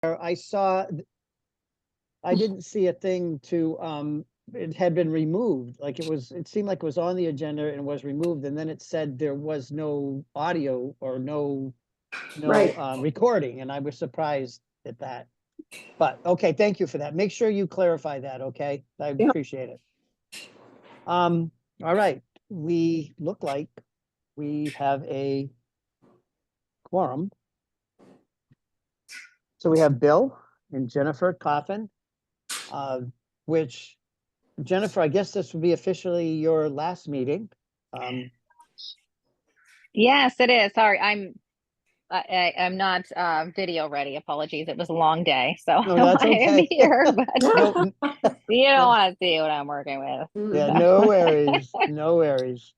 I saw, I didn't see a thing to, it had been removed, like it seemed like it was on the agenda and was removed, and then it said there was no audio or no Right. recording, and I was surprised at that. But, okay, thank you for that. Make sure you clarify that, okay? I Yeah. appreciate it. All right, we look like we have a quorum. So we have Bill and Jennifer Coffin, which, Jennifer, I guess this would be officially your last meeting. Yes, it is. Sorry, I'm not video ready. Apologies. It was a long day, so No, that's I am okay. here, but No, you don't no. want to see what I'm working with. Yeah, no worries, no worries.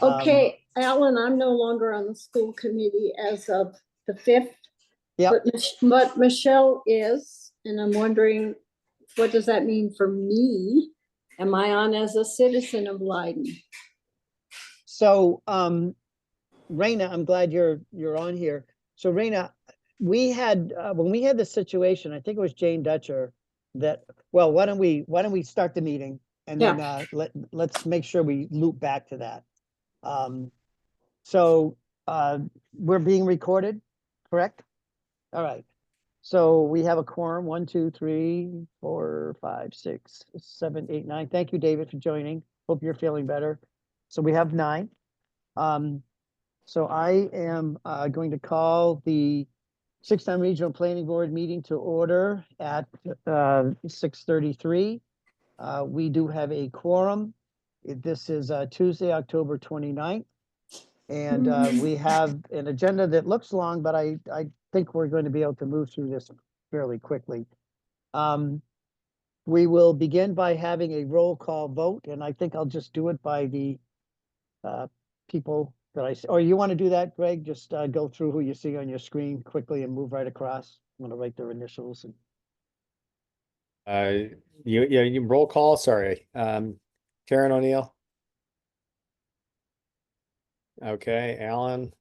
Okay, Alan, I'm no longer on the school committee as of the 5th. Yeah, But Michelle is, and I'm wondering, what does that mean for me? Am I on as a citizen of Leiden? so, Raina, I'm glad you're on here. So Raina, we had, when we had the situation, I think it was Jane Dutcher that, well, why don't we start the meeting and then, let's make sure we loop back to that. So, we're being recorded, correct? All right. So we have a quorum, 1, 2, 3, 4, 5, 6, 7, 8, 9. Thank you, David, for joining. Hope you're feeling better. So we have 9. So I am going to call the 6-Town Regional Planning Board meeting to order at 6:33. We do have a quorum. This is Tuesday, October 29th. And we have an agenda that looks long, but I think we're going to be able to move through this fairly quickly. We will begin by having a roll call vote, and I think I'll just do it by the people that I see. Or you want to do that, Greg? Just go through who you see on your screen quickly and move right across. I'm going to write their initials. And You roll call. Sorry, Karen O'Neill. Okay, Alan.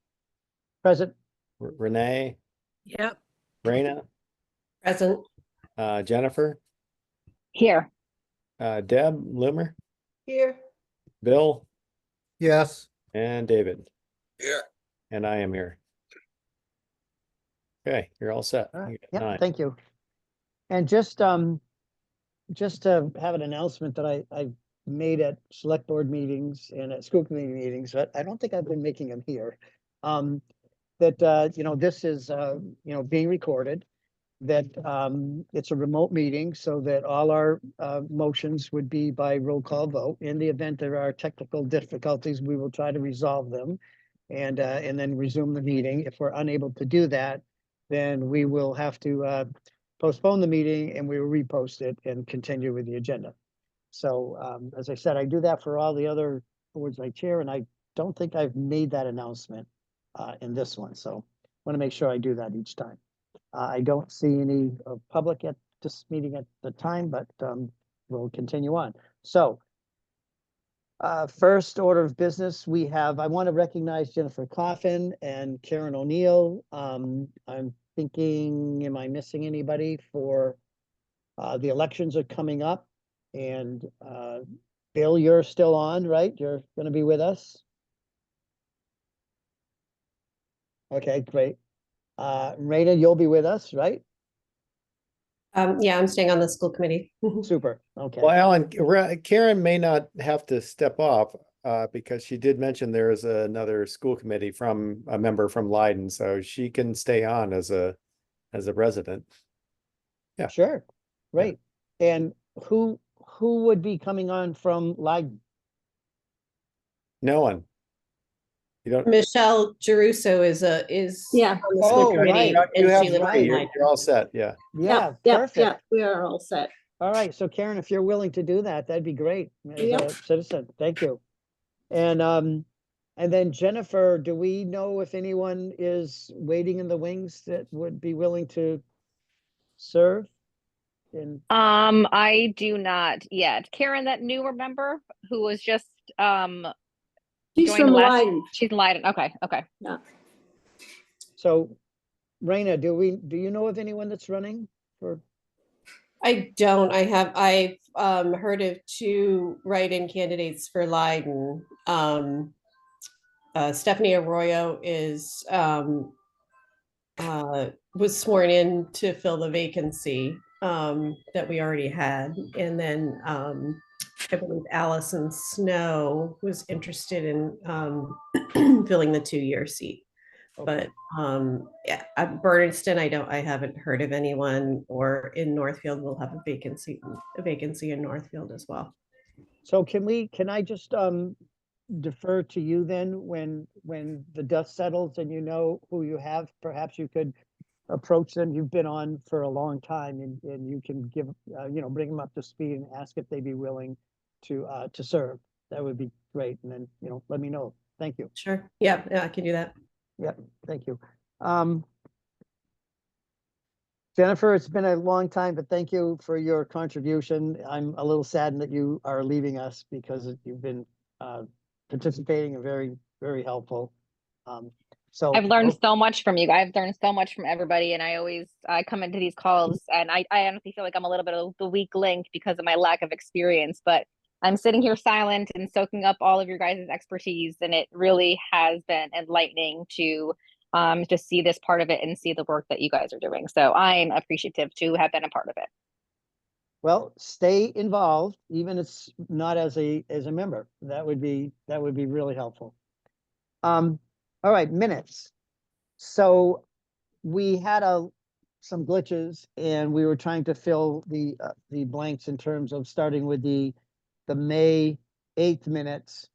present. Renee. Yep. Raina. Present. Jennifer. Here. Deb Loomer. Here. Bill. Yes. And David. Yeah. And I am here. Okay, you're all set. You got Yeah, 9. thank you. And just to have an announcement that I made at select board meetings and at school committee meetings, but I don't think I've been making them here. That this is being recorded, that it's a remote meeting, so that all our motions would be by roll call vote. In the event there are technical difficulties, we will try to resolve them and then resume the meeting. If we're unable to do that, then we will have to postpone the meeting and we will repost it and continue with the agenda. So as I said, I do that for all the other boards I chair, and I don't think I've made that announcement in this one. So I want to make sure I do that each time. I don't see any public at this meeting at the time, but we'll continue on. So first order of business, I want to recognize Jennifer Coffin and Karen O'Neill. I'm thinking, am I missing anybody for the elections are coming up? And Bill, you're still on, right? You're going to be with us. Okay, great. Raina, you'll be with us, right? Yeah, I'm staying on the school committee. Super. Okay. Well, Alan, Karen may not have to step off because she did mention there is another school committee from a member from Leiden, so she can stay on as a resident. Yeah. Sure. Great. Yeah. And who would be coming on from Leiden? No one. You don't. Michelle Geruso is Yeah. on the school Oh, committee, right. You and have she lives three. in You're Leiden. all set. Yeah. Yeah, Yeah, perfect. we are all set. All right. So Karen, if you're willing to do that, that'd be great as Yep. a citizen. Thank you. And then Jennifer, do we know if anyone is waiting in the wings that would be willing to serve? I do not yet. Karen, that newer member who was just She's joined from last. Leiden. She's in Leiden. Okay. Yeah. So Raina, do you know of anyone that's running for? I don't. I've heard of two write-in candidates for Leiden. Stephanie Arroyo was sworn in to fill the vacancy that we already had. And then I believe Allison Snow was interested in filling the 2-year seat. But yeah, at Berniston, I haven't heard of anyone, or in Northfield, we'll have a vacancy in Northfield as well. So can I just defer to you then when the dust settles and you know who you have? Perhaps you could approach them. You've been on for a long time, and you can give bring them up to speed and ask if they'd be willing to serve. That would be great. And then let me know. Thank you. Sure. Yeah, I can do that. Yeah, thank you. Jennifer, it's been a long time, but thank you for your contribution. I'm a little saddened that you are leaving us because you've been participating and very, very helpful. So I've learned so much from you. I've learned so much from everybody, and I come into these calls and I honestly feel like I'm a little bit of the weak link because of my lack of experience, but I'm sitting here silent and soaking up all of your guys' expertise, and it really has been enlightening to just see this part of it and see the work that you guys are doing. So I'm appreciative to have been a part of it. well, stay involved, even if it's not as a member. That would be really helpful. All right, minutes. So we had some glitches, and we were trying to fill the blanks in terms of starting with the May 8th minutes.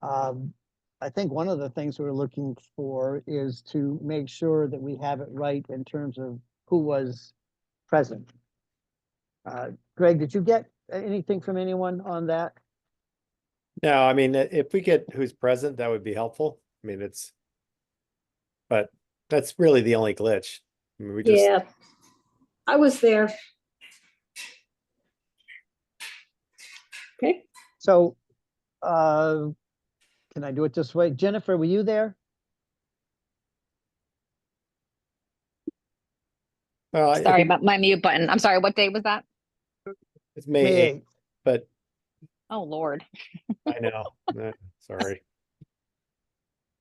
I think one of the things we're looking for is to make sure that we have it right in terms of who was present. Greg, did you get anything from anyone on that? No, I mean, if we get who's present, that would be helpful. I mean, but that's really the only glitch. I mean, Yeah, I was there. Okay. So, can I do it this way? Jennifer, were you there? Sorry about my mute button. I'm sorry, what day was that? It's May 8th, but Oh, Lord. I know. Sorry.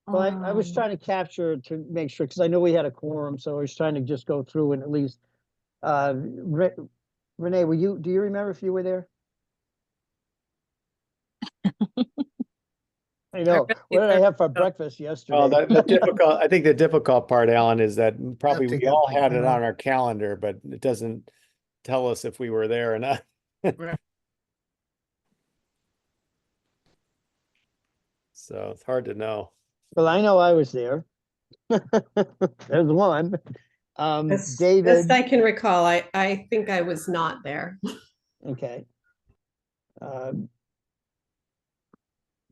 Well, I was trying to capture to make sure, because I know we had a quorum, so I was trying to just go through and at least, Renee, do you remember if you were there? I know. What did I have for breakfast yesterday? Well, I think the difficult part, Alan, is that probably to we get all like had it that. on our calendar, but it doesn't tell us if we were there or not. So it's hard to know. Well, I know I was there. There's one. Best David, I can recall, I think I was not there. okay.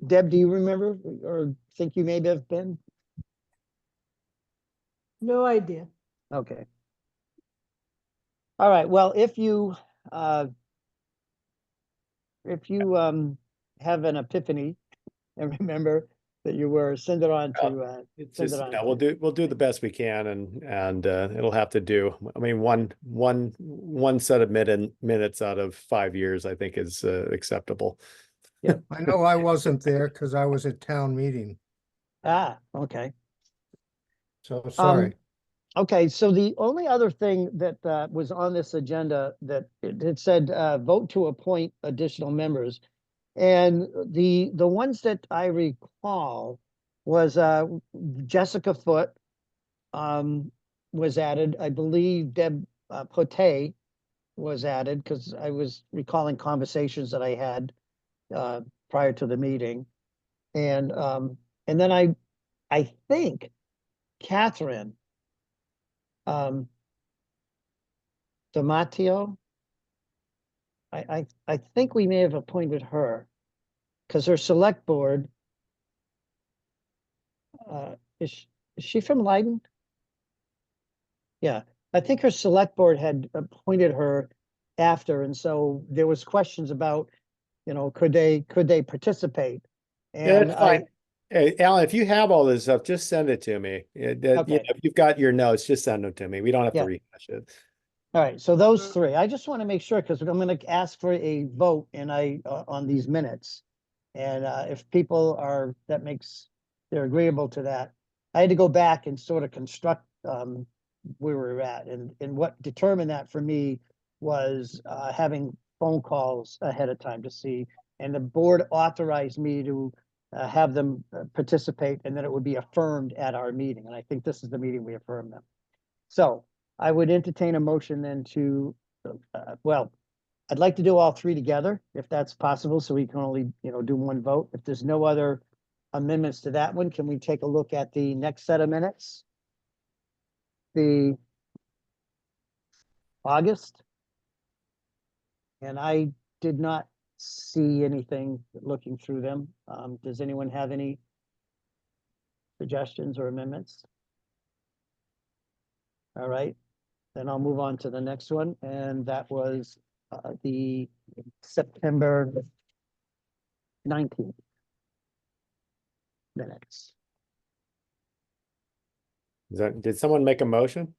Deb, do you remember or think you may have been? No idea. Okay. All right, well, if you have an epiphany and remember that you were, send it on to It's send just, it on. we'll do the best we can, and it'll have to do. I mean, one set of minutes out of 5 years, I think, is acceptable. I know I wasn't there because I was at town meeting, Okay. so sorry. Okay, so the only other thing that was on this agenda that it said vote to appoint additional members. And the ones that I recall was Jessica Foote was added. I believe Deb Pote was added because I was recalling conversations that I had prior to the meeting. And then I think Catherine Domatio, I think we may have appointed her because her select board, is she from Leiden? Yeah, I think her select board had appointed her after, and so there was questions about, could they participate? Yeah, And that's fine. Hey, Alan, if you have all this stuff, just send it to me. Okay. If you've got your notes, just send them to me. We don't have to Yeah. rehash it. All right, so those three, I just want to make sure, because I'm going to ask for a vote and on these minutes. And if people are, they're agreeable to that. I had to go back and sort of construct where we're at, and what determined that for me was having phone calls ahead of time to see, and the board authorized me to have them participate, and then it would be affirmed at our meeting, and I think this is the meeting we affirmed them. So I would entertain a motion then to, well, I'd like to do all three together, if that's possible, so we can only, do one vote. If there's no other amendments to that one, can we take a look at the next set of minutes? The August. And I did not see anything looking through them. Does anyone have any suggestions or amendments? All right, then I'll move on to the next one, and that was the September 19th minutes. Did someone make a motion?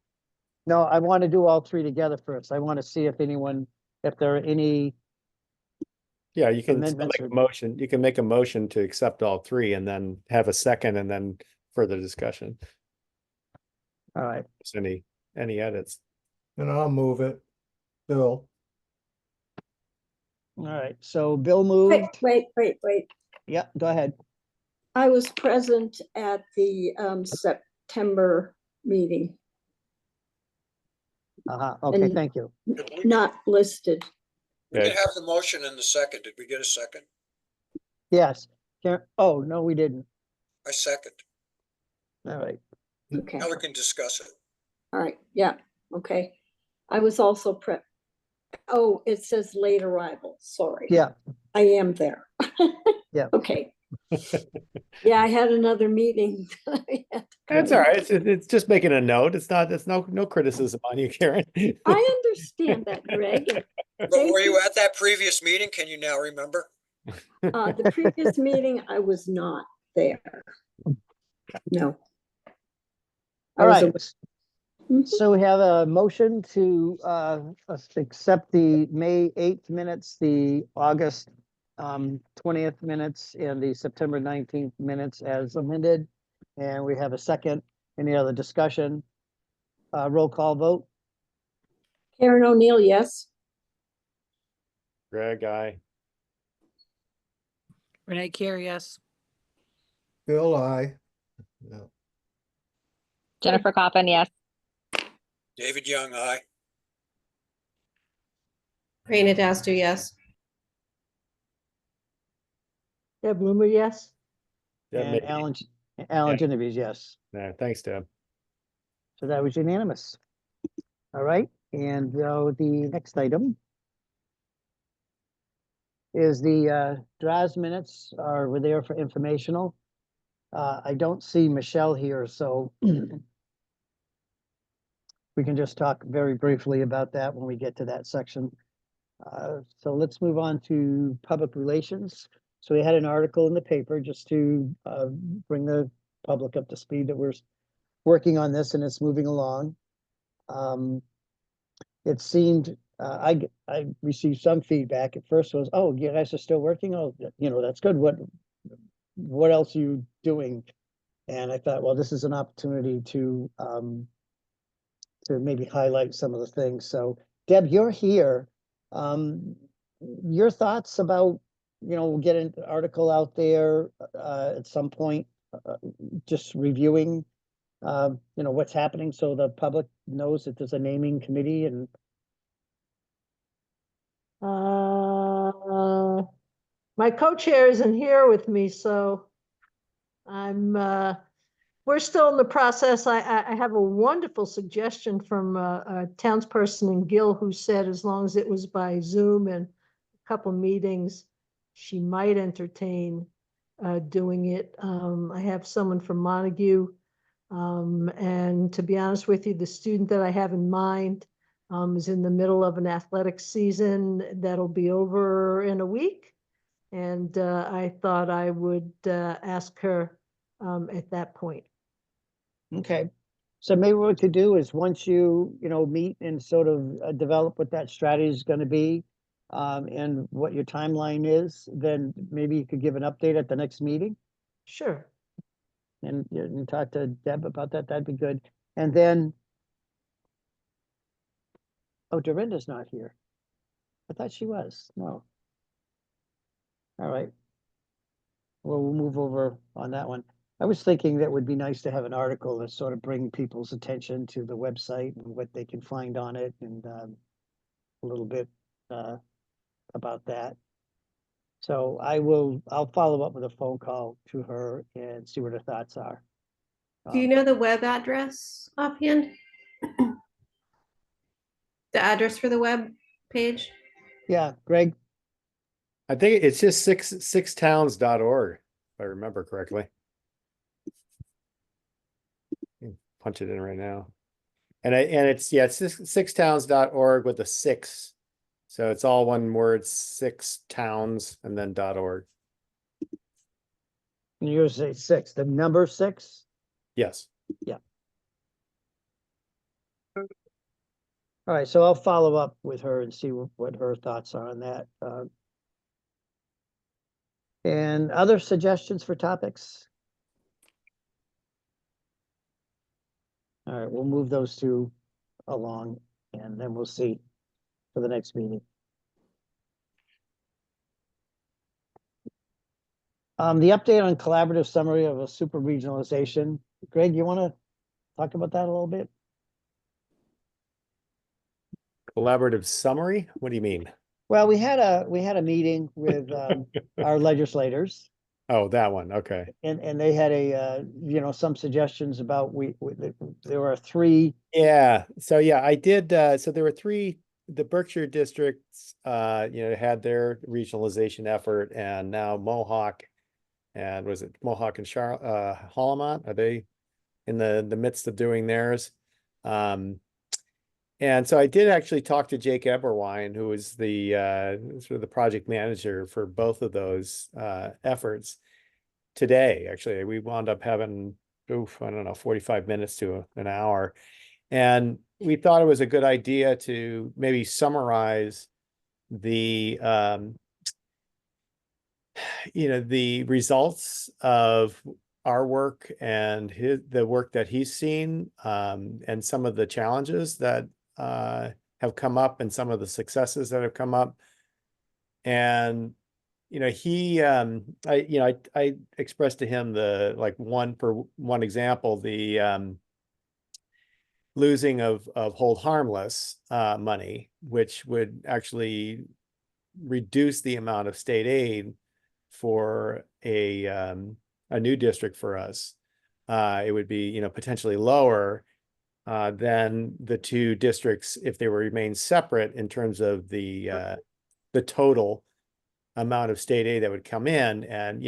No, I want to do all three together first. I want to see if there are any, Yeah, you can still Amendments make a or- motion. You can make a motion to accept all three and then have a second and then further discussion. all right, If there's any edits. And I'll move it. Bill, all right. So Bill Wait, moved. wait. Yeah, go ahead. I was present at the September meeting, Okay, And- thank you. not listed. We didn't Okay. have the motion in the second. Did we get a second? Yes. Oh, no, we didn't. I second. All right. Okay, Now we can discuss it. all right, yeah, okay. I was also oh, it says late arrival, sorry. Yeah, I am there. Yeah. Okay. Yeah, I had another meeting. that I had to That's go all to. right. It's just making a note. It's no criticism on you, Karen. I understand that, Greg. But Thank were you you. at that previous meeting? Can you now remember? The previous meeting, I was not there. No. I all was right. Mhm. So we have a motion to accept the May 8th minutes, the August 20th minutes, and the September 19th minutes as amended. And we have a second. Any other discussion? Roll call vote. Karen O'Neill, yes. Greg, aye. Renee Carey, yes. Bill, I. No. Jennifer Coffin, yes. David Young, aye. Rena Dastu, yes. Deb Bloomer, yes. Deb And made- Alan Yeah. Genovese, yes. Yeah, thanks, Deb. So that was unanimous. All right, and the next item is the DRAS minutes were there for informational. I don't see Michelle here, so we can just talk very briefly about that when we get to that section. So let's move on to public relations. So we had an article in the paper just to bring the public up to speed that we're working on this and it's moving along. It seemed, I received some feedback. At first was, oh, you guys are still working? Oh, that's good. What else are you doing? And I thought, well, this is an opportunity to maybe highlight some of the things. So Deb, you're here. Your thoughts about, getting an article out there at some point, just reviewing, what's happening so the public knows that there's a naming committee and. My co-chair isn't here with me, so we're still in the process. I have a wonderful suggestion from a townsperson in Gill who said as long as it was by Zoom and a couple meetings, she might entertain doing it. I have someone from Montague. And to be honest with you, the student that I have in mind is in the middle of an athletic season that'll be over in a week. And I thought I would ask her at that point. Okay. So maybe what we could do is once you meet and sort of develop what that strategy is going to be, and what your timeline is, then maybe you could give an update at the next meeting Sure. and talk to Deb about that. That'd be good. And then, oh, Dorinda's not here. I thought she was. No. All right. Well, we'll move over on that one. I was thinking that would be nice to have an article to sort of bring people's attention to the website and what they can find on it, and a little bit about that. So I'll follow up with a phone call to her and see what her thoughts are. Do you know the web address offhand? The address for the web page? Yeah, Greg, I think it's just sixtowns.org, if I remember correctly. Punch it in right now. And it's sixtowns.org with a 6. So it's all one word, 6 towns, and then .org. you say 6, the number 6? Yes. All right, so I'll follow up with her and see what her thoughts are on that. And other suggestions for topics? All right, we'll move those two along and then we'll see for the next meeting. The update on collaborative summary of a super regionalization. Greg, you want to talk about that a little bit? Collaborative summary? What do you mean? Well, we had a meeting with our legislators, Oh, that one. Okay. and they had some suggestions about there were 3. Yeah. So yeah, I did. So there were 3. The Berkshire districts, had their regionalization effort, and now Mohawk, and was it Mohawk and Hollamont? Are they in the midst of doing theirs? And so I did actually talk to Jake Eberwein, who was the sort of the project manager for both of those efforts today. Actually, we wound up having, I don't know, 45 minutes to an hour. And we thought it was a good idea to maybe summarize the the results of our work and the work that he's seen, and some of the challenges that have come up and some of the successes that have come up. And he I expressed to him the one example, the losing of hold harmless money, which would actually reduce the amount of state aid for a new district for us. It would be potentially lower than the 2 districts if they were remain separate in terms of the total amount of state aid that would come in. And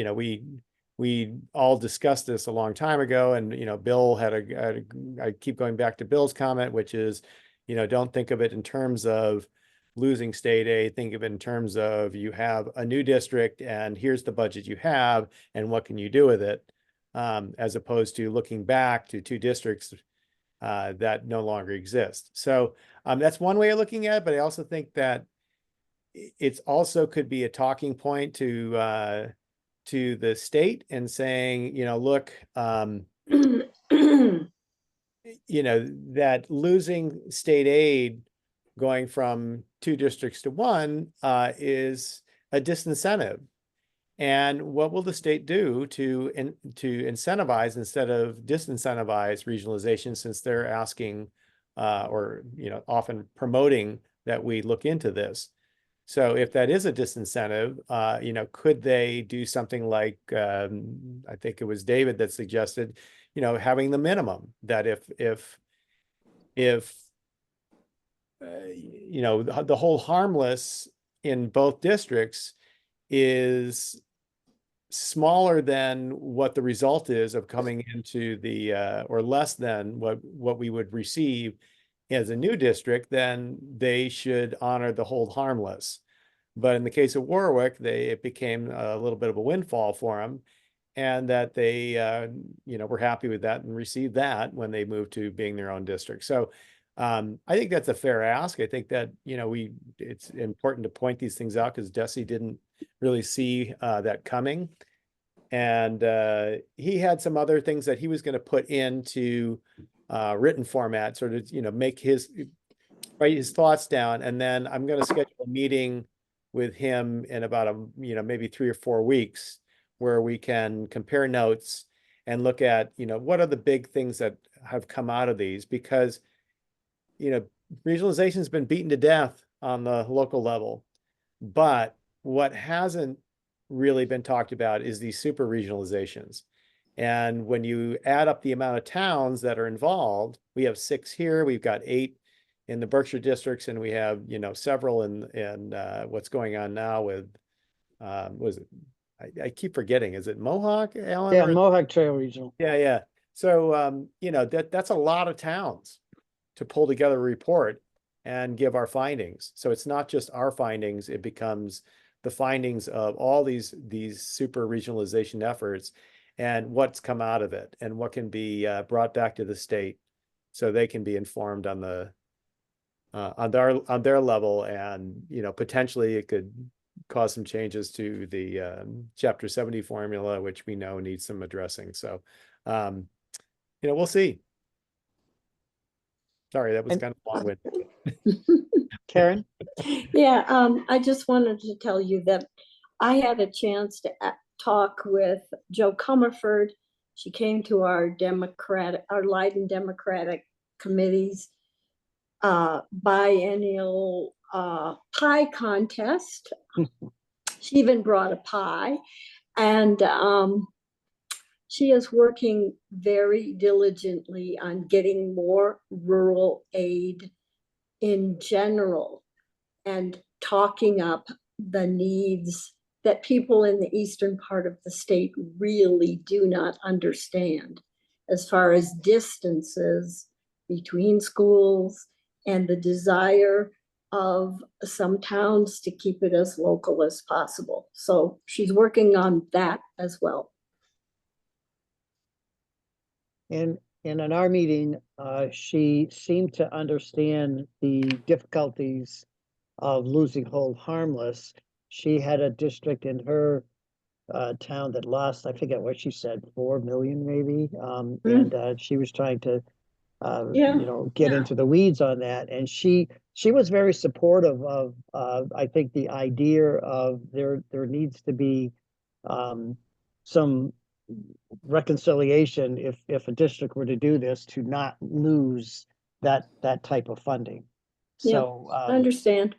we all discussed this a long time ago, and Bill I keep going back to Bill's comment, which is don't think of it in terms of losing state aid, think of it in terms of you have a new district and here's the budget you have and what can you do with it, as opposed to looking back to 2 districts that no longer exist. So that's one way of looking at it, but I also think that it's also could be a talking point to the state and saying, look, that losing state aid going from 2 districts to 1 is a disincentive. And what will the state do to incentivize instead of disincentivize regionalization, since they're asking or often promoting that we look into this? So if that is a disincentive, could they do something like, I think it was David that suggested, having the minimum, that if the whole harmless in both districts is smaller than what the result is of coming into the or less than what we would receive as a new district, then they should honor the hold harmless. But in the case of Warwick, it became a little bit of a windfall for them. and that they, were happy with that and received that when they moved to being their own district. So I think that's a fair ask. I think that, it's important to point these things out because Desi didn't really see that coming. And he had some other things that he was going to put into written format, sort of, write his thoughts down. And then I'm going to schedule a meeting with him in about maybe 3 or 4 weeks where we can compare notes and look at, what are the big things that have come out of these, because, regionalization has been beaten to death on the local level. But what hasn't really been talked about is these super regionalizations. And when you add up the amount of towns that are involved, we have 6 here, we've got 8 in the Berkshire districts, and we have, several in what's going on now with, was it, I keep forgetting, is it Mohawk, Alan? Yeah, or- Mohawk Trail Regional. Yeah. So, that's a lot of towns to pull together a report and give our findings. So it's not just our findings, it becomes the findings of all these super regionalization efforts and what's come out of it and what can be brought back to the state so they can be informed on the on their level. And, potentially it could cause some changes to the Chapter 70 formula, which we know needs some addressing. So, we'll see. Sorry, that was And- kind of long-winded. Karen? Yeah, I just wanted to tell you that I had a chance to talk with Joe Comerford. She came to our Leiden Democratic Committee's biennial pie contest. She even brought a pie, and she is working very diligently on getting more rural aid in general and talking up the needs that people in the eastern part of the state really do not understand as far as distances between schools and the desire of some towns to keep it as local as possible. So she's working on that as well. And in our meeting, she seemed to understand the difficulties of losing hold harmless. She had a district in her town that lost, I forget what she said, 4 million maybe. And she was trying to, get into the weeds on that. And she was very supportive of, I think, the idea of there needs to be some reconciliation if a district were to do this, to not lose that type of funding. Yeah, So I understand.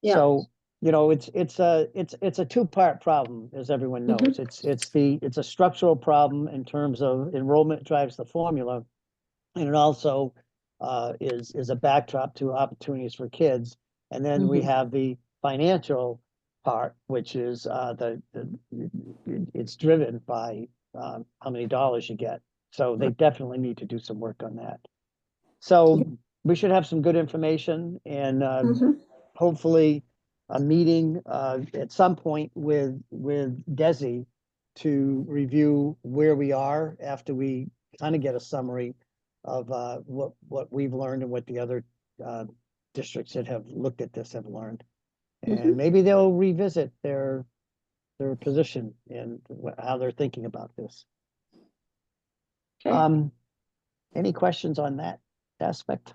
Yeah. so it's a 2-part problem, as everyone knows. It's a structural problem in terms of enrollment drives the formula, and it also is a backdrop to opportunities for kids. And then we have the financial part, which is it's driven by how many dollars you get. So they definitely need to do some work on that. So we should have some good information, and hopefully a meeting at some point with Desi to review where we are after we kind of get a summary of what we've learned and what the other districts that have looked at this have learned. And maybe they'll revisit their position and how they're thinking about this. Okay. Any questions on that aspect?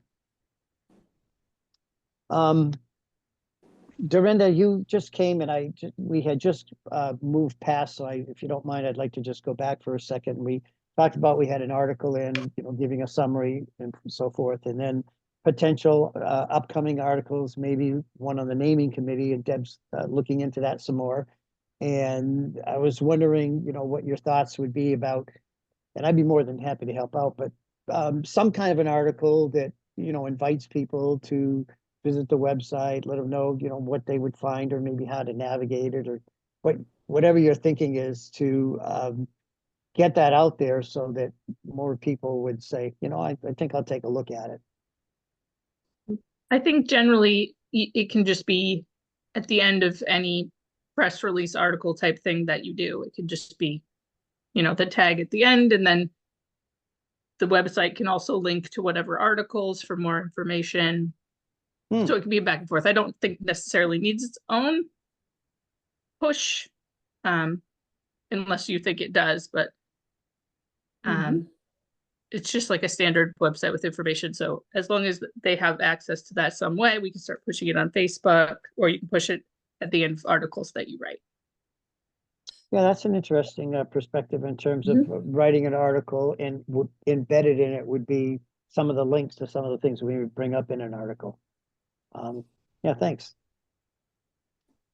Dorinda, you just came and we had just moved past, so if you don't mind, I'd like to just go back for a second. We talked about, we had an article in, giving a summary and so forth, and then potential upcoming articles, maybe one on the naming committee, and Deb's looking into that some more. And I was wondering, what your thoughts would be about, and I'd be more than happy to help out, but some kind of an article that, invites people to visit the website, let them know, what they would find, or maybe how to navigate it, or whatever your thinking is, to get that out there so that more people would say, I think I'll take a look at it. I think generally it can just be at the end of any press release article type thing that you do. It could just be, the tag at the end, and then the website can also link to whatever articles for more information. Hmm. So it can be back and forth. I don't think necessarily needs its own push, unless you think it does, but it's just like a standard website with information. So as long as they have access to that some way, we can start pushing it on Facebook, or you can push it at the end of articles that you write. Yeah, that's an interesting perspective in terms of writing an article, and embedded in it would be some of the links to some of the things we would bring up in an article. Yeah, thanks.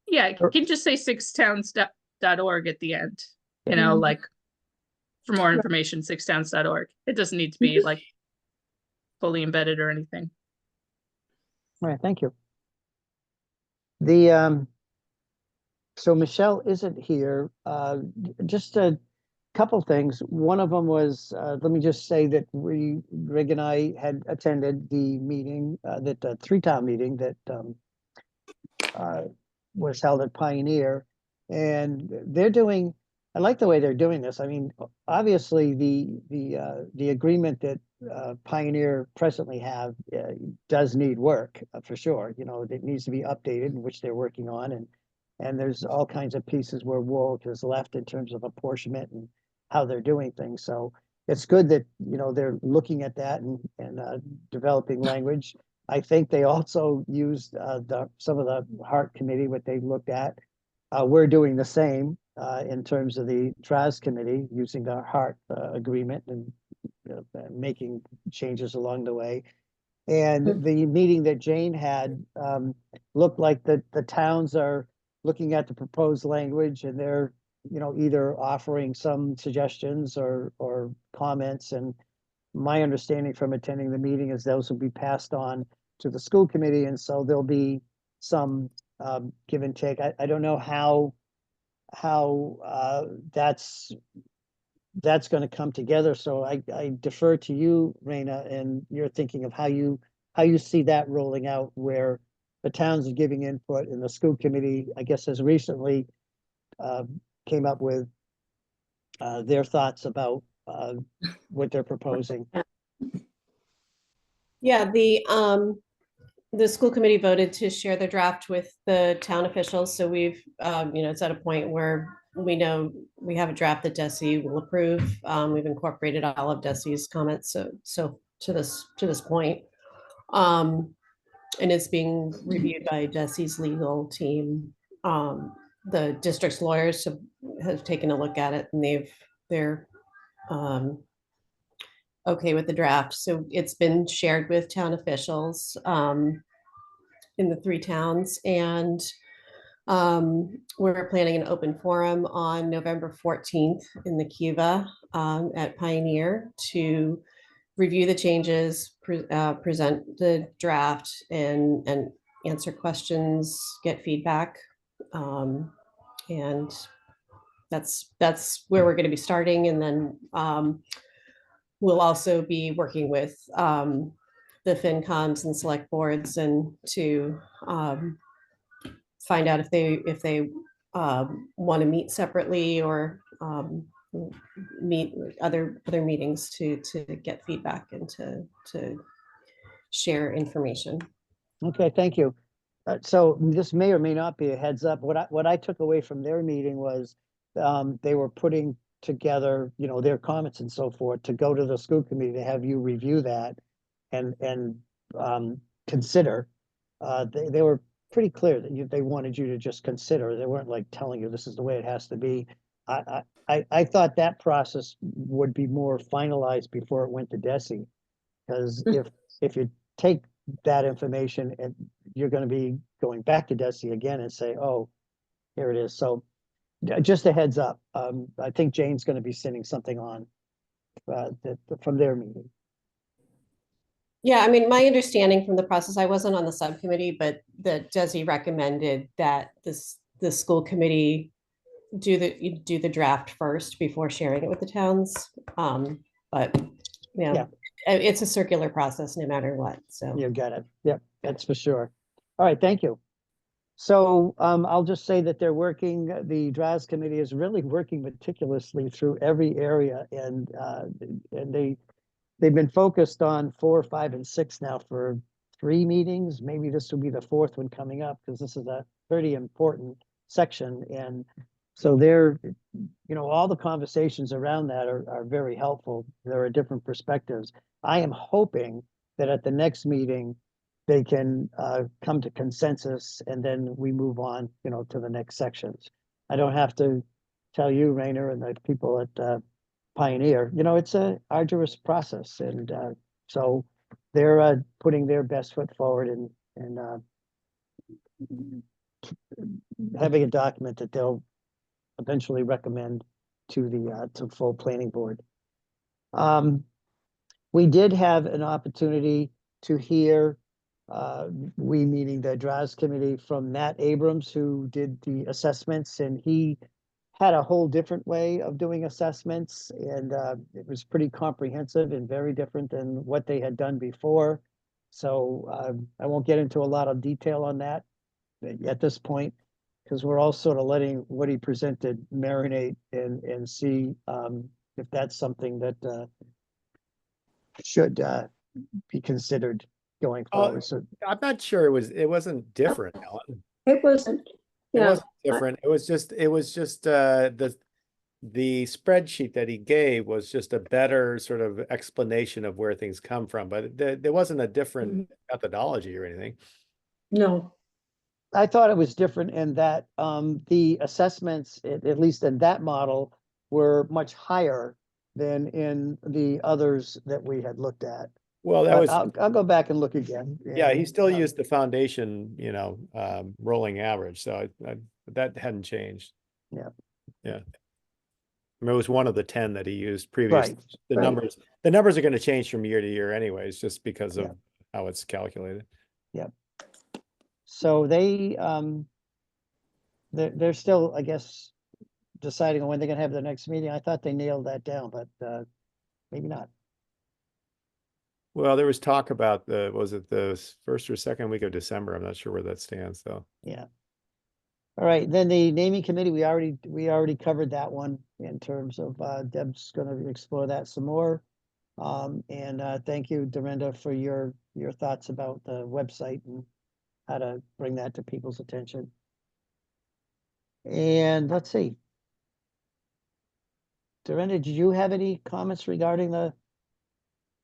Yeah, it can just say sixtowns.org at the end, like for more information, sixtowns.org. It doesn't need to be like fully embedded or anything. All right, thank you. The so Michelle isn't here. Just a couple things. One of them was, let me just say that Greg and I had attended the meeting, that three-town meeting that was held at Pioneer, and they're doing. I like the way they're doing this. I mean, obviously the agreement that Pioneer presently have does need work for sure. It needs to be updated, which they're working on, and there's all kinds of pieces where work is left in terms of apportionment and how they're doing things. So it's good that they're looking at that and developing language. I think they also used some of the Heart Committee, what they looked at. We're doing the same in terms of the TRAS Committee, using the Heart agreement and making changes along the way. And the meeting that Jane had looked like the towns are looking at the proposed language, and they're either offering some suggestions or comments. And my understanding from attending the meeting is those will be passed on to the school committee, and so there'll be some give and take. I don't know how that's going to come together. So I defer to you, Raina, and you're thinking of how you see that rolling out, where the towns are giving input, and the school committee, I guess, has recently came up with their thoughts about what they're proposing. Yeah, the school committee voted to share the draft with the town officials. So we've, it's at a point where we know we have a draft that Desi will approve. We've incorporated all of Desi's comments. So to this point, and it's being reviewed by Desi's legal team. The district's lawyers have taken a look at it, and they're okay with the draft. So it's been shared with town officials in the three towns, and we're planning an open forum on November 14th in the Kiva at Pioneer to review the changes, present the draft, and answer questions, get feedback. And that's where we're going to be starting. And then we'll also be working with the FinComs and select boards, and to find out if they want to meet separately, or meet other meetings to get feedback and to share information. Okay, thank you. So this may or may not be a heads up. What I took away from their meeting was they were putting together, their comments and so forth, to go to the school committee to have you review that and consider. They were pretty clear that they wanted you to just consider. They weren't like telling you this is the way it has to be. I thought that process would be more finalized before it went to Desi, because if you take that information and you're going to be going back to Desi again and say, oh, here it is. So just a heads up. I think Jane's going to be sending something on from their meeting. Yeah, I mean, my understanding from the process, I wasn't on the subcommittee, but that Desi recommended that the school committee do the draft first before sharing it with the towns. But yeah, it's a circular process no matter what. So you got it. Yep, that's for sure. All right, thank you. So I'll just say that they're working, the DRAS committee is really working meticulously through every area, and they've been focused on 4, 5, and 6 now for 3 meetings. Maybe this will be the 4th one coming up, because this is a pretty important section. And so they're, all the conversations around that are very helpful. There are different perspectives. I am hoping that at the next meeting, they can come to consensus, and then we move on, to the next sections. I don't have to tell you, Rainer, and the people at Pioneer, it's a arduous process, and so they're putting their best foot forward and having a document that they'll eventually recommend to the to full planning board. We did have an opportunity to hear, we meaning the DRAS committee, from Matt Abrams, who did the assessments, and he had a whole different way of doing assessments, and it was pretty comprehensive and very different than what they had done before. So I won't get into a lot of detail on that at this point, because we're all sort of letting what he presented marinate and see if that's something that should be considered going forward. So I'm not sure it wasn't different, Ellen. It wasn't. It Yeah. wasn't different. It was just the spreadsheet that he gave was just a better sort of explanation of where things come from, but there wasn't a different methodology or anything. No. I thought it was different in that the assessments, at least in that model, were much higher than in the others that we had looked at. Well, that But was, I'll go back and look again. yeah, he and, still used the foundation, rolling average. So that hadn't changed. Yeah. Yeah. I mean, it was one of the 10 that he used previous. Right, The right. numbers are going to change from year to year anyways, just because of Yeah. how it's calculated. So they're still, I guess, deciding on when they're gonna have their next meeting. I thought they nailed that down, but maybe not. Well, there was talk about was it the first or second week of December? I'm not sure where that stands though. Yeah. All right, then the naming committee, we already covered that one in terms of Deb's gonna explore that some more. And thank you, Dorinda, for your thoughts about the website and how to bring that to people's attention. And let's see. Dorinda, did you have any comments regarding the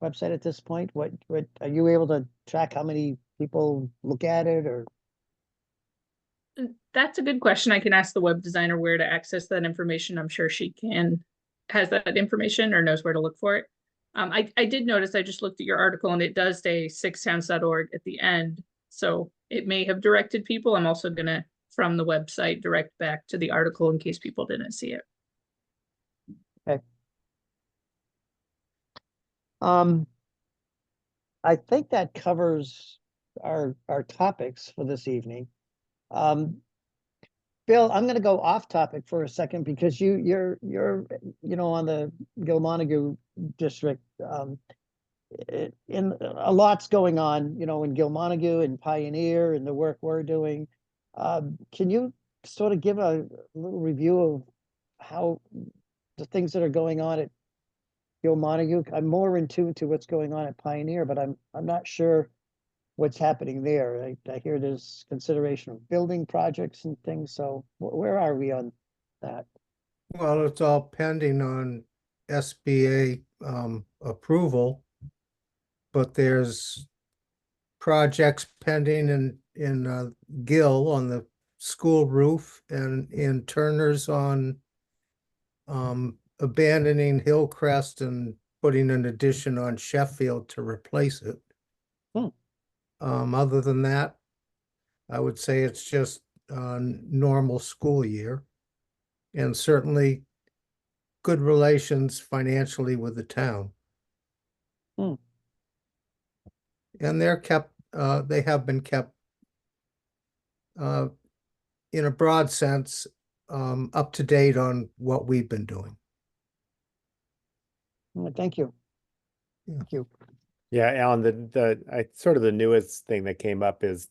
website at this point? What are you able to track how many people look at it, or? That's a good question. I can ask the web designer where to access that information. I'm sure she has that information or knows where to look for it. I did notice, I just looked at your article and it does say sixtowns.org at the end. So it may have directed people. I'm also gonna, from the website, direct back to the article in case people didn't see it. Okay. I think that covers our topics for this evening. Bill, I'm going to go off topic for a second because you're on the Gilmontague district. In a lot's going on, in Gilmontague and Pioneer and the work we're doing. Can you sort of give a little review of how the things that are going on at Gilmontague? I'm more in tune to what's going on at Pioneer, but I'm not sure what's happening there. I hear there's consideration of building projects and things. So where are we on that? Well, it's all pending on SBA approval, but there's projects pending in Gill on the school roof and in Turner's on abandoning Hillcrest and putting an addition on Sheffield to replace it. Other than that, I would say it's just a normal school year, and certainly good relations financially with the town. Hmm. And they're kept, they have been kept in a broad sense, up to date on what we've been doing. Thank you. Yeah. Thank you. Yeah, Alan, the sort of the newest thing that came up is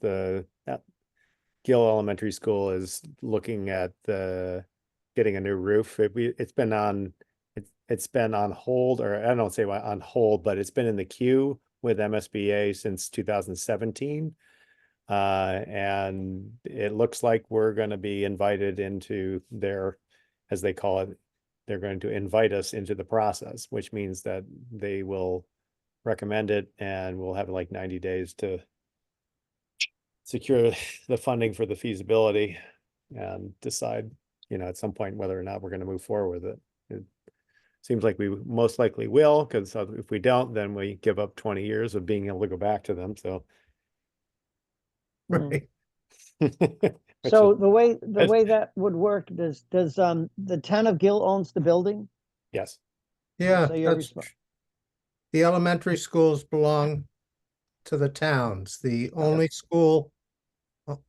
Gill Elementary School is looking at getting a new roof. It's been on hold, or I don't say why on hold, but it's been in the queue with MSBA since 2017. And it looks like we're going to be invited into their, as they call it, they're going to invite us into the process, which means that they will recommend it and we'll have like 90 days to secure the funding for the feasibility and decide, at some point whether or not we're going to move forward with it. It seems like we most likely will, because if we don't, then we give up 20 years of being able to go back to them. So Right. So the way that would work, does the town of Gill owns the building? Yes. Yeah, So you're that's, the elementary schools belong to the towns. The only school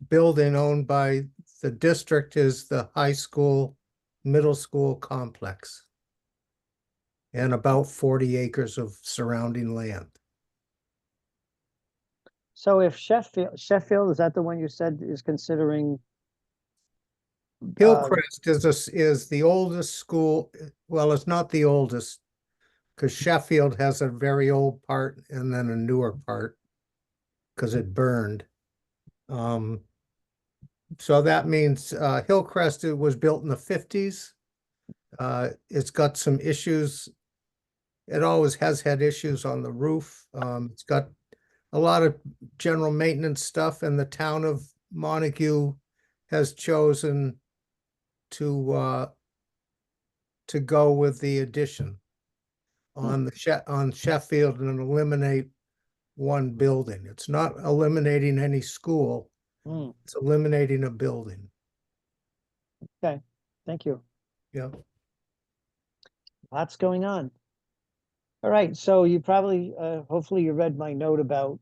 building owned by the district is the high school, middle school complex. And about 40 acres of surrounding land. So if Sheffield, is that the one you said is considering? Hillcrest is the oldest school. Well, it's not the oldest, because Sheffield has a very old part and then a newer part, because it burned. So that means Hillcrest, it was built in the 50s. It's got some issues. It always has had issues on the roof. It's got a lot of general maintenance stuff, and the town of Montague has chosen to go with the addition on on Sheffield and eliminate one building. It's not eliminating any school. It's eliminating a building. Okay, thank you. Yeah. Lots going on. All right, so you probably, hopefully you read my note about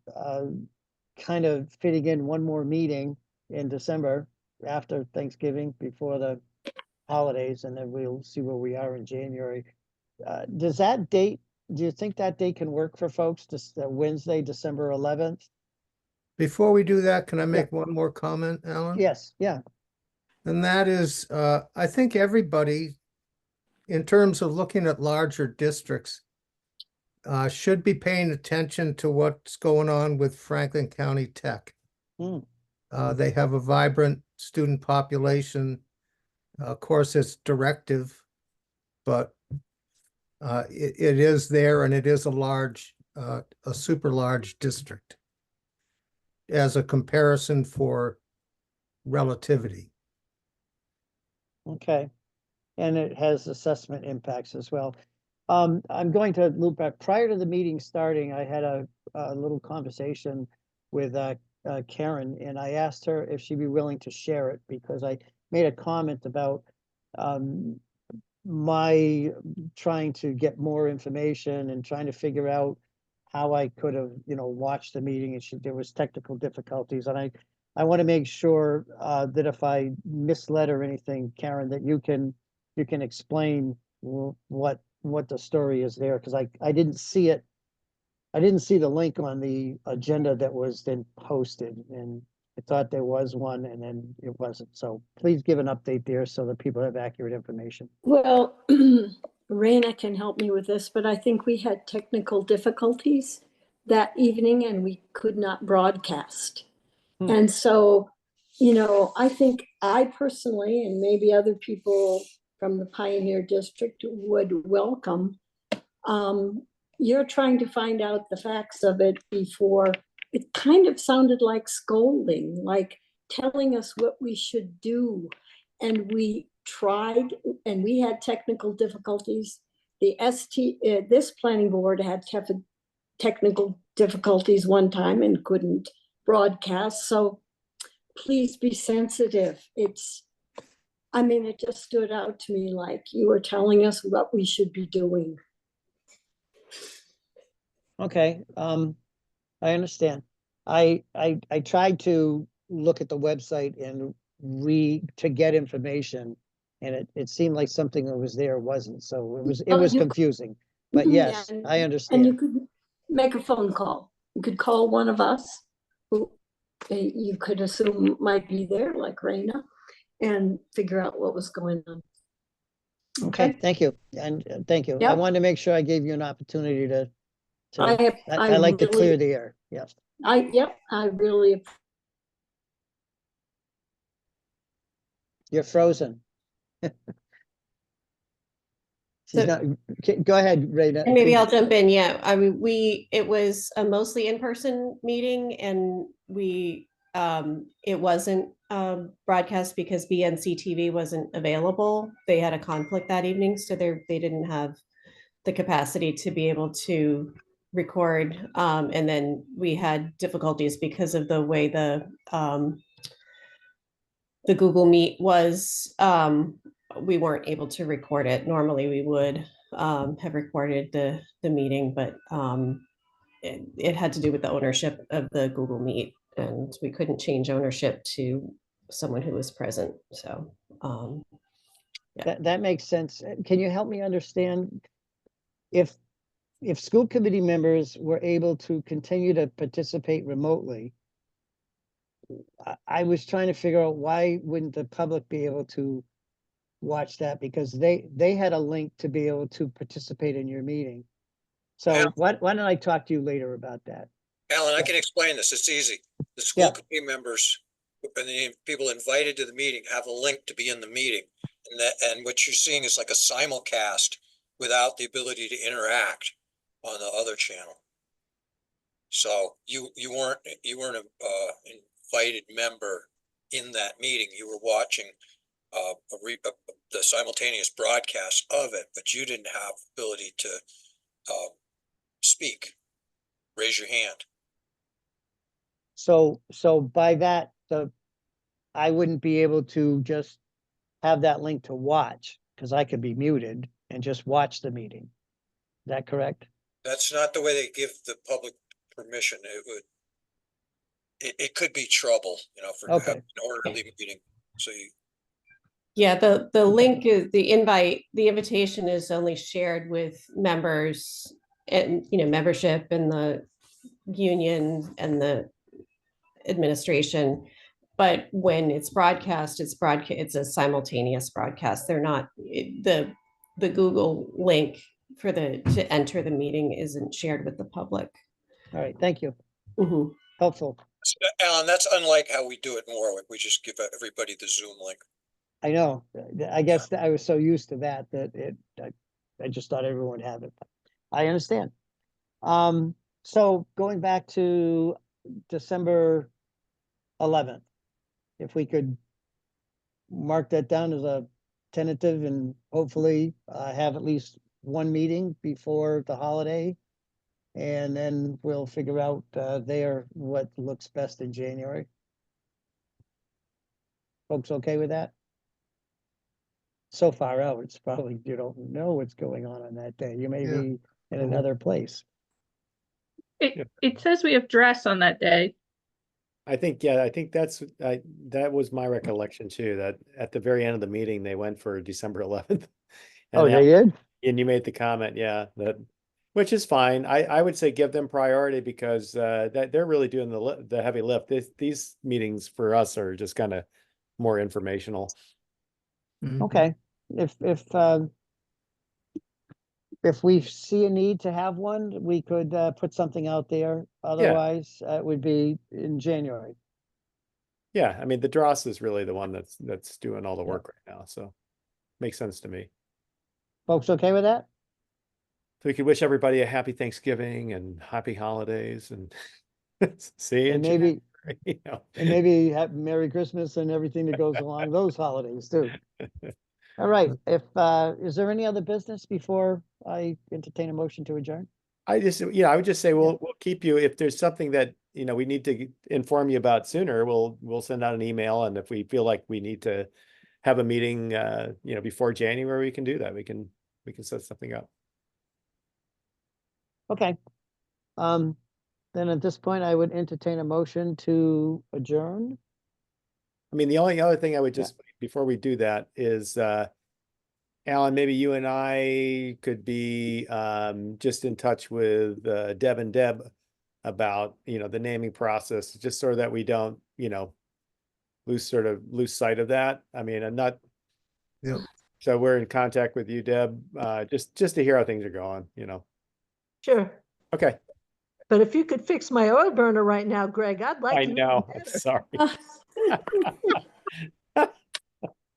kind of fitting in one more meeting in December after Thanksgiving, before the holidays, and then we'll see where we are in January. Do you think that date can work for folks, this Wednesday, December 11th? Before we do that, can I make one more comment, Alan? Yes, yeah. And that is, I think everybody, in terms of looking at larger districts, should be paying attention to what's going on with Franklin County Tech. They have a vibrant student population. Of course, it's directive, but it is there, and it is a super large district as a comparison for relativity. Okay, and it has assessment impacts as well. I'm going to loop back. Prior to the meeting starting, I had a little conversation with Karen, and I asked her if she'd be willing to share it, because I made a comment about my trying to get more information and trying to figure out how I could have, watched the meeting, and there was technical difficulties, and I want to make sure that if I misled or anything, Karen, that you can explain what the story is there, because I didn't see it. I didn't see the link on the agenda that was then posted, and I thought there was one, and then it wasn't. So please give an update there so that people have accurate information. Well, Raina can help me with this, but I think we had technical difficulties that evening and we could not broadcast. And so, I think I personally, and maybe other people from the Pioneer District, would welcome, you're trying to find out the facts of it before. It kind of sounded like scolding, like telling us what we should do. And we tried, and we had technical difficulties. This planning board had technical difficulties one time and couldn't broadcast. So please be sensitive. It just stood out to me like you were telling us what we should be doing. Okay, I understand. I tried to look at the website and to get information, and it seemed like something that was there wasn't, so it was confusing. But yes, I understand. And you could make a phone call. You could call one of us you could assume might be there, like Raina, and figure out what was going on. Okay, thank you. And thank you. I Yep. wanted to make sure I gave you an opportunity to, I I like to clear really, the air. Yes. I really, You're frozen. She's So- not, go ahead, Rita. And maybe I'll jump in. Yeah, I mean, it was a mostly in-person meeting, and it wasn't broadcast because BNC TV wasn't available. They had a conflict that evening, so they didn't have the capacity to be able to record. And then we had difficulties because of the way the Google Meet was. We weren't able to record it. Normally we would have recorded the meeting, but it had to do with the ownership of the Google Meet, and we couldn't change ownership to someone who was present. So That makes sense. Can you help me understand if school committee members were able to continue to participate remotely? I was trying to figure out why wouldn't the public be able to watch that, because they had a link to be able to participate in your meeting. So Al- why don't I talk to you later about that? Alan, I Yeah. can explain this. It's easy. The Yeah. school committee members and the people invited to the meeting have a link to be in the meeting. And what you're seeing is like a simulcast without the ability to interact on the other channel. So you weren't a invited member in that meeting. You were watching the simultaneous broadcast of it, but you didn't have ability to speak, raise your hand. So by that, I wouldn't be able to just have that link to watch, because I could be muted and just watch the meeting. Is that correct? That's not the way they give the public permission. It could be trouble, for Okay. having an orderly meeting. So yeah, the link is the invite. The invitation is only shared with members and membership and the union and the administration. But when it's broadcast, it's a simultaneous broadcast. They're not the Google link to enter the meeting isn't shared with the public. All right, thank you. Mhm. Helpful. Alan, that's unlike how we do it in Warwick. We just give everybody the Zoom link. I know. I guess that I was so used to that I just thought everyone would have it. But I understand. So going back to December 11th, if we could mark that down as a tentative and hopefully have at least one meeting before the holiday. And then we'll figure out there what looks best in January. Folks okay with that? So far out, it's probably you don't know what's going on that day. You may Yeah. be in another place. It says we have dress on that day. I think that was my recollection too, that at the very end of the meeting, they went for December 11th. Oh, they did? And you made the comment, yeah, which is fine. I would say give them priority because that they're really doing the heavy lift. These meetings for us are just kind of more informational. Mhm. Okay. If we see a need to have one, we could put something out there. Otherwise, it would be in January. Yeah, I mean the Dross is really the one that's doing all the Yeah. work right now, so makes sense to me. Folks okay with that? So we could wish everybody a happy Thanksgiving and happy holidays and see you in And maybe January, you know. and maybe have Merry Christmas and everything that goes along those holidays too. All right. Is there any other business before I entertain a motion to adjourn? I would just say we'll keep you if there's something that we need to inform you about sooner. We'll send out an email, and if we feel like we need to have a meeting, before January, we can do that. We can set something up. Okay. Then at this point, I would entertain a motion to adjourn. I mean, the only other thing I would just before we do that is, Alan, maybe you and I could be just in touch with Deb and Deb about, the naming process, just so that we don't, lose sight of that. I mean, I'm not. Yep. So we're in contact with you, Deb, just to hear how things are going, Sure. Okay, But if you could fix my oil burner right now, Greg, I'd like I you. know, I'm sorry.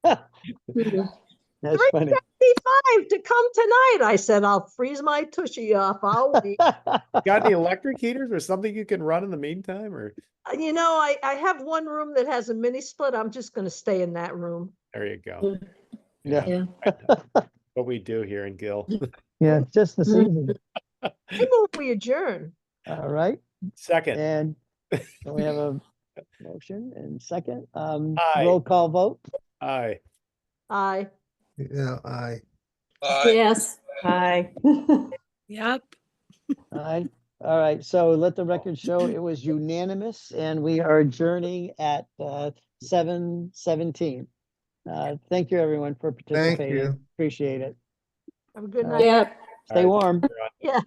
That's funny. 375 to come tonight. I said, I'll freeze my tushy off. I'll wait. Got any electric heaters or something you can run in the meantime, or? I have one room that has a mini split. I'm just going to stay in that room. There you go. Yeah. What we do here in Gill. Yeah, just the season. I move we adjourn. All right. Second, And we have a motion and second, Aye. roll call vote. aye. Aye. Yeah, Yes. Hi. Yep. Aye. All right, so let the record show it was unanimous and we are adjourning at 7:17. Thank you, everyone, for participating. you. Appreciate it. Have a good All night. right. Yep. Stay All right. warm. Yeah.